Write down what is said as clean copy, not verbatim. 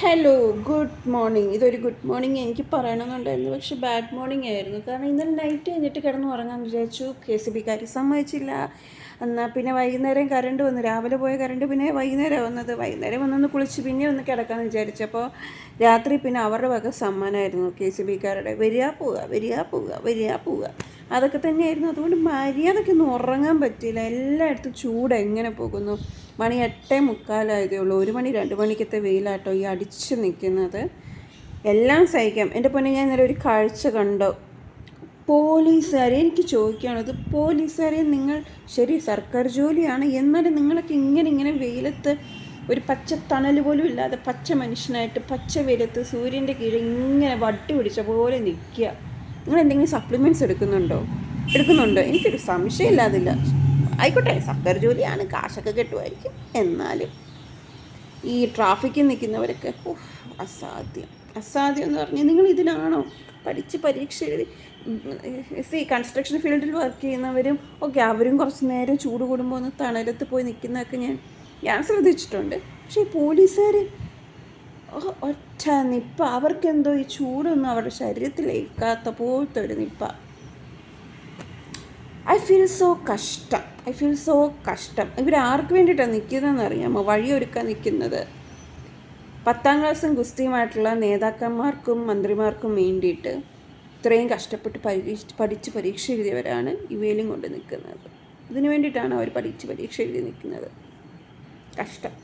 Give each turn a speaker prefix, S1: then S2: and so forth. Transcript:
S1: Hello, good morning. ഇതൊരു good morning എനിക്ക് പറയണമെന്നുണ്ടായിരുന്നു, പക്ഷെ ബാഡ് മോർണിംഗ് ആയിരുന്നു. കാരണം ഇന്നലെ നൈറ്റ് കഴിഞ്ഞിട്ട് കിടന്ന് ഉറങ്ങാമെന്ന് വിചാരിച്ചു. KCB സമ്മതിച്ചില്ല. എന്നാൽ പിന്നെ വൈകുന്നേരം കറണ്ട് വന്നു. രാവിലെ പോയ കറണ്ട് പിന്നെ വൈകുന്നേരം വന്നത്. വൈകുന്നേരം വന്നൊന്ന് കുളിച്ച് പിന്നെ ഒന്ന് കിടക്കാമെന്ന് വിചാരിച്ചപ്പോൾ രാത്രി പിന്നെ അവരുടെ വക സമ്മാനമായിരുന്നു KCB വരിക പോവുക വരിക പോവുക വരിക പോവുക, അതൊക്കെ തന്നെയായിരുന്നു. അതുകൊണ്ട് മര്യാദയ്ക്കൊന്നും ഉറങ്ങാൻ പറ്റിയില്ല. എല്ലായിടത്തും ചൂട് എങ്ങനെ പോകുന്നു. മണി 8:45 ഉള്ളൂ. 1 മണി 2 മണിക്കത്തെ വെയിലാട്ടോ ഈ അടിച്ച് നിൽക്കുന്നത്. എല്ലാം സഹിക്കാം. എൻ്റെ പൊന്നെ, ഞാൻ ഇന്നലെ ഒരു കാഴ്ച കണ്ടു. പോലീസുകാരെ എനിക്ക് ചോദിക്കുകയാണത്, പോലീസുകാരെ നിങ്ങൾ ശരി സർക്കാർ ജോലിയാണ്, എന്നാലും നിങ്ങളൊക്കെ ഇങ്ങനെ വെയിലത്ത് ഒരു പച്ച തണൽ പോലും ഇല്ലാതെ പച്ച മനുഷ്യനായിട്ട് പച്ച വെയിലത്ത് സൂര്യൻ്റെ കീഴിൽ ഇങ്ങനെ വട്ടി പിടിച്ച പോലെ നിൽക്കുക. നിങ്ങൾ എന്തെങ്കിലും സപ്ലിമെൻറ്റ്സ് എടുക്കുന്നുണ്ടോ? എനിക്കൊരു സംശയമില്ലാതില്ല. ആയിക്കോട്ടെ, സർക്കാർ ജോലിയാണ്, കാശൊക്കെ കിട്ടുമായിരിക്കും. എന്നാലും ഈ ട്രാഫിക്കിൽ നിൽക്കുന്നവരൊക്കെ അസാധ്യം എന്ന് പറഞ്ഞാൽ നിങ്ങൾ ഇതിനാണോ പഠിച്ച് പരീക്ഷ എഴുതി? കൺസ്ട്രക്ഷൻ ഫീൽഡിൽ വർക്ക് ചെയ്യുന്നവരും ഒക്കെ അവരും കുറച്ച് നേരം ചൂട് കൂടുമ്പോൾ ഒന്ന് തണലത്ത് പോയി നിൽക്കുന്നതൊക്കെ ഞാൻ ശ്രദ്ധിച്ചിട്ടുണ്ട്. പക്ഷേ ഈ പോലീസുകാർ ഒറ്റ നിപ്പ, അവർക്കെന്തോ ഈ ചൂടൊന്നും അവരുടെ ശരീരത്തിൽ ഏൽക്കാത്ത പോലത്തെ ഒരു നിപ്പ. ഐ ഫീൽ സോ കഷ്ടം. ഇവർ ആർക്ക് വേണ്ടിയിട്ടാണ് നിൽക്കുന്നതെന്ന് അറിയാമോ? വഴിയൊരുക്കാൻ നിൽക്കുന്നത് 10ാം ക്ലാസ്സും ഗുസ്തിയുമായിട്ടുള്ള നേതാക്കന്മാർക്കും മന്ത്രിമാർക്കും വേണ്ടിയിട്ട് ഇത്രയും കഷ്ടപ്പെട്ട് പഠിച്ച് പരീക്ഷ എഴുതിയവരാണ് ഈ വെയിലും കൊണ്ട് നിൽക്കുന്നത്. ഇതിനു വേണ്ടിയിട്ടാണ് അവർ പഠിച്ച് പരീക്ഷ എഴുതി നിൽക്കുന്നത്. കഷ്ടം.